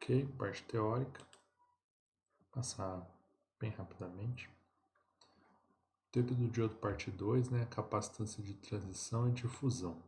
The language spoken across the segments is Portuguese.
Ok, parte teórica. Passar bem rapidamente. Tempo do diodo parte 2, né? Capacitância de transição e difusão.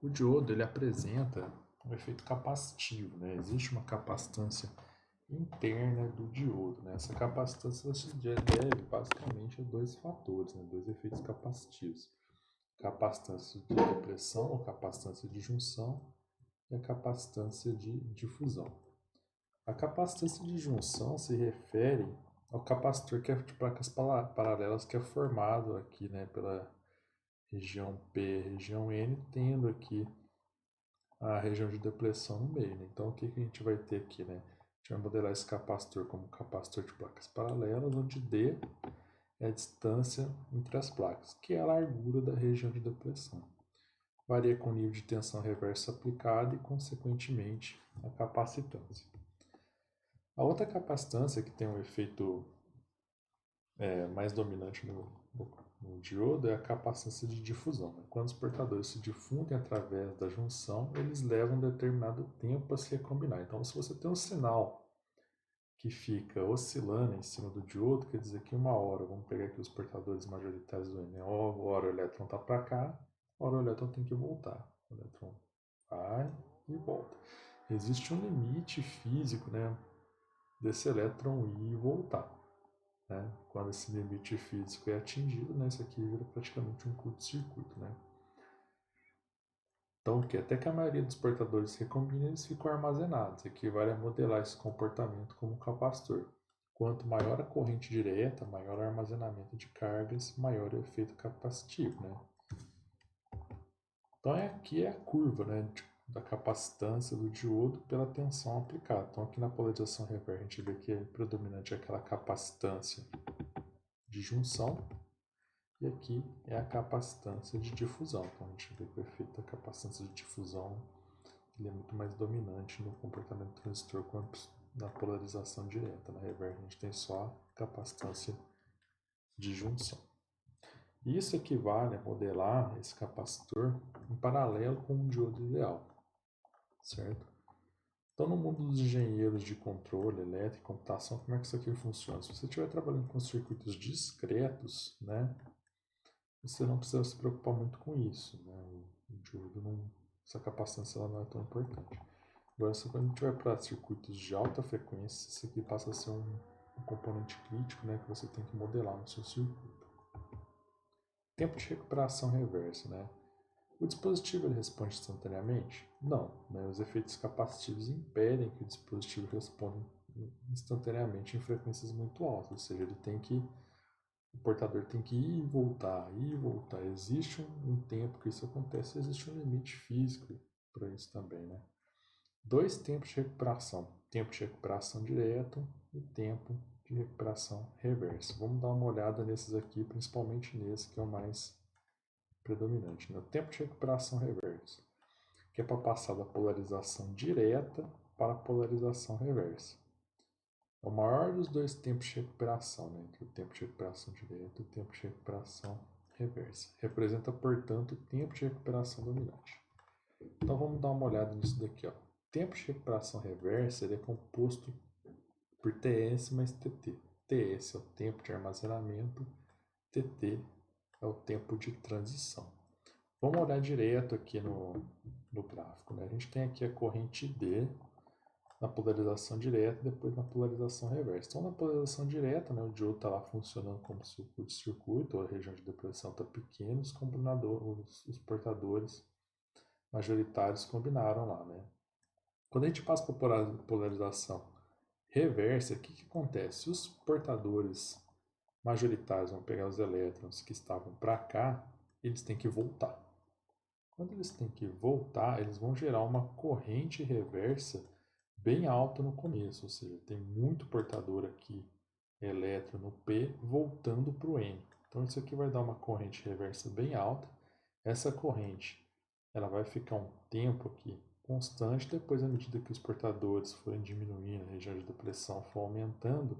O diodo ele apresenta um efeito capacitivo, né? Existe uma capacitância interna do diodo, né? Essa capacitância se deve basicamente a dois fatores, né? Dois efeitos capacitivos: capacitância de depressão ou capacitância de junção e a capacitância de difusão. A capacitância de junção se refere ao capacitor que é de placas paralelas que é formado aqui, né, pela região P, região N, tendo aqui a região de depressão no meio, né? Então, o que a gente vai ter aqui, né? A gente vai modelar esse capacitor como capacitor de placas paralelas, onde D é a distância entre as placas, que é a largura da região de depressão. Varia com o nível de tensão reversa aplicada e, consequentemente, a capacitância. A outra capacitância que tem um efeito mais dominante no diodo é a capacitância de difusão. Quando os portadores se difundem através da junção, eles levam um determinado tempo para se recombinar. Então, se você tem um sinal que fica oscilando em cima do diodo, quer dizer que uma hora, vamos pegar aqui os portadores majoritários do N, uma hora o elétron está para cá, uma hora o elétron tem que voltar. O elétron vai e volta. Existe um limite físico, né, desse elétron ir e voltar. Né? Quando esse limite físico é atingido, né, isso aqui vira praticamente um curto-circuito. Né? Então, até que a maioria dos portadores se recombinem, eles ficam armazenados, equivale a modelar esse comportamento como capacitor. Quanto maior a corrente direta, maior o armazenamento de cargas, maior o efeito capacitivo. Né? Então, aqui é a curva, né, da capacitância do diodo pela tensão aplicada. Então, aqui na polarização reversa, a gente vê que é predominante aquela capacitância de junção, e aqui é a capacitância de difusão. Então, a gente vê que o efeito da capacitância de difusão ele é muito mais dominante no comportamento do transistor quanto na polarização direta. Na reversa, a gente tem só a capacitância de junção. Isso equivale a modelar esse capacitor em paralelo com um diodo ideal, certo? Então, no mundo dos engenheiros de controle elétrico e computação, como é que isso aqui funciona? Se você estiver trabalhando com circuitos discretos, né, você não precisa se preocupar muito com isso. Né? O diodo não, essa capacitância ela não é tão importante. Agora, quando a gente vai para circuitos de alta frequência, isso aqui passa a ser um componente crítico, né, que você tem que modelar no seu circuito. Tempo de recuperação reversa, né? O dispositivo ele responde instantaneamente? Não, né? Os efeitos capacitivos impedem que o dispositivo responda instantaneamente em frequências muito altas, ou seja, o portador tem que ir e voltar, ir e voltar. Existe um tempo que isso acontece, existe um limite físico para isso também, né? Dois tempos de recuperação: tempo de recuperação direto e tempo de recuperação reversa. Vamos dar uma olhada nesses aqui, principalmente nesse que é o mais predominante, né? O tempo de recuperação reversa, que é para passar da polarização direta para a polarização reversa. É o maior dos dois tempos de recuperação, né? Entre o tempo de recuperação direta e o tempo de recuperação reversa. Representa, portanto, o tempo de recuperação dominante. Então vamos dar uma olhada nisso daqui. Ó. O tempo de recuperação reversa ele é composto por TS mais TT. TS é o tempo de armazenamento, TT é o tempo de transição. Vamos olhar direto aqui no gráfico. Né? A gente tem aqui a corrente D na polarização direta e depois na polarização reversa. Então, na polarização direta, né, o diodo está lá funcionando como circuito, a região de depressão está pequena, os portadores majoritários combinaram lá. Né? Quando a gente passa para a polarização reversa, o que acontece? Os portadores majoritários vão pegar os elétrons que estavam para cá, eles têm que voltar. Quando eles têm que voltar, eles vão gerar uma corrente reversa bem alta no começo, ou seja, tem muito portador aqui, elétron no P, voltando para o N. Então isso aqui vai dar uma corrente reversa bem alta. Essa corrente ela vai ficar um tempo aqui constante, depois à medida que os portadores forem diminuindo, a região de depressão for aumentando,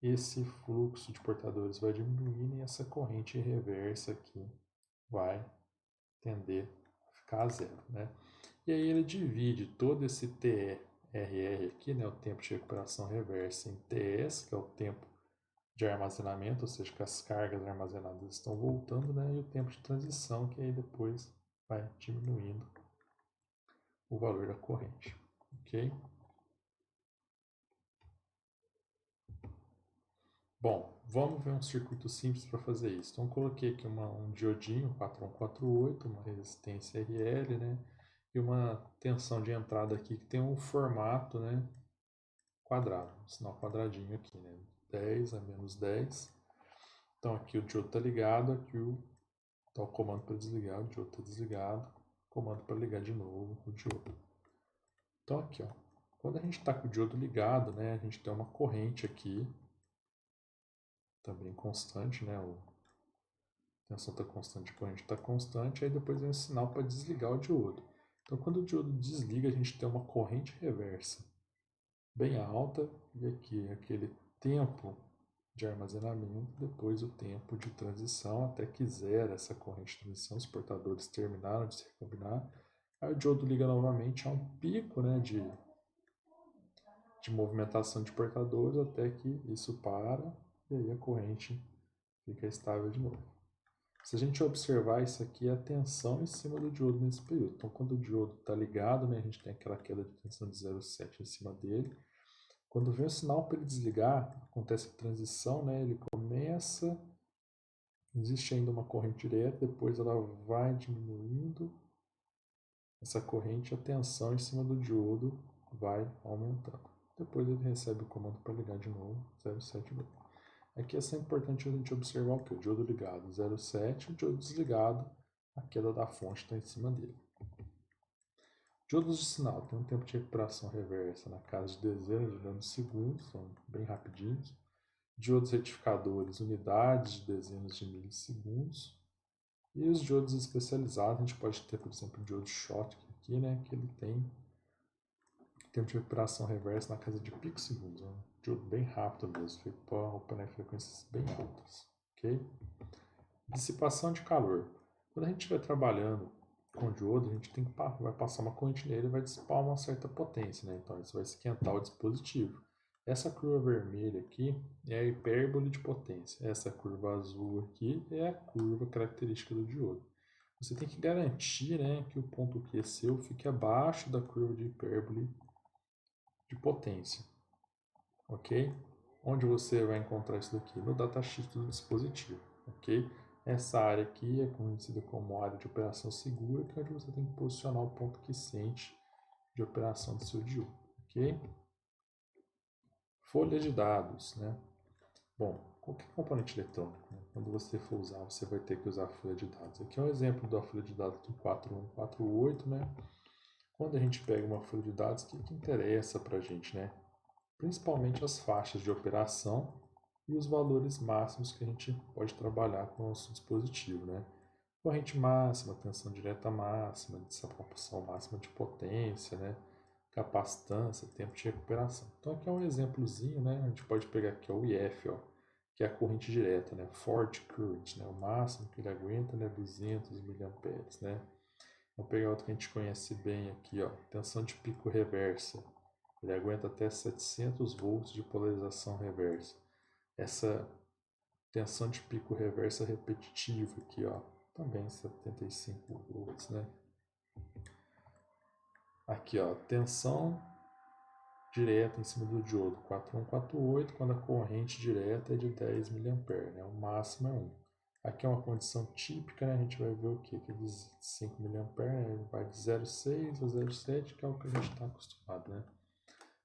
esse fluxo de portadores vai diminuindo e essa corrente reversa aqui vai tender a ficar a zero. Né? E aí ele divide todo esse TE RR aqui, né, o tempo de recuperação reversa, em TS, que é o tempo de armazenamento, ou seja, que as cargas armazenadas estão voltando, né, e o tempo de transição, que aí depois vai diminuindo o valor da corrente, ok? Bom, vamos ver um circuito simples para fazer isso. Então, eu coloquei aqui um diodinho 4148, uma resistência RL, né? E uma tensão de entrada aqui que tem um formato, né, quadrado, um sinal quadradinho aqui, né? 10 a menos 10. Então, aqui o diodo está ligado, aqui tá o comando para desligar, o diodo está desligado, comando para ligar de novo o diodo. Então, aqui, ó, quando a gente está com o diodo ligado, né, a gente tem uma corrente aqui, também constante, né? A tensão está constante, a corrente está constante, aí depois vem o sinal para desligar o diodo. Então, quando o diodo desliga, a gente tem uma corrente reversa bem alta e aqui aquele tempo de armazenamento, depois o tempo de transição até que zera essa corrente de transição, os portadores terminaram de se recombinar, aí o diodo liga novamente a um pico, né, de movimentação de portadores até que isso para e aí a corrente fica estável de novo. Se a gente observar, isso aqui é a tensão em cima do diodo nesse período. Então, quando o diodo está ligado, né, a gente tem aquela queda de tensão de 0,7 em cima dele. Quando vem o sinal para ele desligar, acontece a transição, né, ele começa, existe ainda uma corrente direta, depois ela vai diminuindo essa corrente, a tensão em cima do diodo vai aumentando. Depois ele recebe o comando para ligar de novo, 0,7 volts. Aqui é sempre importante a gente observar o que? O diodo ligado 0,7, o diodo desligado, a queda da fonte está em cima dele. Diodos de sinal tem um tempo de recuperação reversa na casa de dezenas de nanosegundos, são bem rapidinhos. Diodos retificadores, unidades de dezenas de milissegundos. E os diodos especializados, a gente pode ter, por exemplo, o diodo Schottky aqui, né, que ele tem tempo de recuperação reversa na casa de picosegundos, um diodo bem rápido mesmo, feito para operar em frequências bem altas, ok? Dissipação de calor. Quando a gente estiver trabalhando com diodo, a gente vai passar uma corrente nele e vai dissipar uma certa potência, né? Então isso vai esquentar o dispositivo. Essa curva vermelha aqui é a hipérbole de potência. Essa curva azul aqui é a curva característica do diodo. Você tem que garantir, né, que o ponto Q seu fique abaixo da curva de hipérbole de potência, ok? Onde você vai encontrar isso daqui? No datasheet do dispositivo, ok? Essa área aqui é conhecida como área de operação segura, que é onde você tem que posicionar o ponto quiescente de operação do seu diodo, ok? Folha de dados, né? Bom, qualquer componente eletrônico, né? Quando você for usar, você vai ter que usar a folha de dados. Aqui é um exemplo da folha de dados do 4148, né? Quando a gente pega uma folha de dados, o que interessa para a gente, né? Principalmente as faixas de operação e os valores máximos que a gente pode trabalhar com o nosso dispositivo, né? Corrente máxima, tensão direta máxima, dissipation máxima de potência, né? Capacitância, tempo de recuperação. Então aqui é um exemplozinho, né? A gente pode pegar aqui o IF, ó, que é a corrente direta, né? Forte current, né? O máximo que ele aguenta, né? 200 mA, né? Vou pegar outro que a gente conhece bem aqui, ó, tensão de pico reversa. Ele aguenta até 700 volts de polarização reversa. Essa tensão de pico reversa repetitiva aqui, ó, também 75 volts, né? Aqui, ó, tensão direta em cima do diodo 4148, quando a corrente direta é de 10 mA, né? O máximo é 1. Aqui é uma condição típica, né? A gente vai ver o que? Que é de 5 mA, né? Vai de 0,6 a 0,7, que é o que a gente está acostumado, né?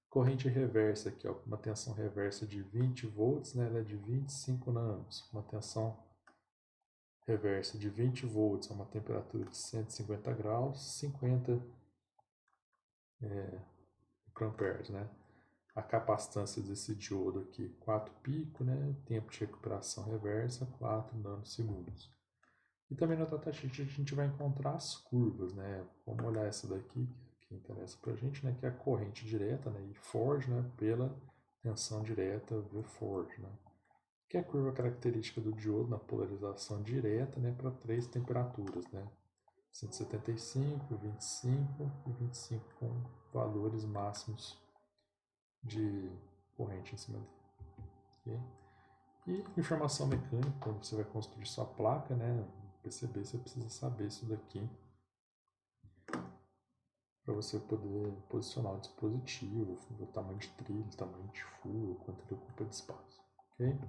Corrente reversa aqui, ó, uma tensão reversa de 20 volts, né? Ela é de 25 nanos. Uma tensão reversa de 20 volts a uma temperatura de 150 graus, 50 microamperes, né? A capacitância desse diodo aqui, 4 pico, né? Tempo de recuperação reversa, 4 nanosegundos. E também no datasheet a gente vai encontrar as curvas, né? Vamos olhar essa daqui, que interessa pra gente, né? Que é a corrente direta, né? E Forge, né? Pela tensão direta V Forge, né? Que é a curva característica do diodo na polarização direta, né? Para 3 temperaturas, né? 175, 25 e 25 com valores máximos de corrente em cima dele. Okay? E informação mecânica, quando você vai construir sua placa, né, no PCB, você precisa saber isso daqui para você poder posicionar o dispositivo, o tamanho de trilho, o tamanho de furo, quanto ele ocupa de espaço. Okay?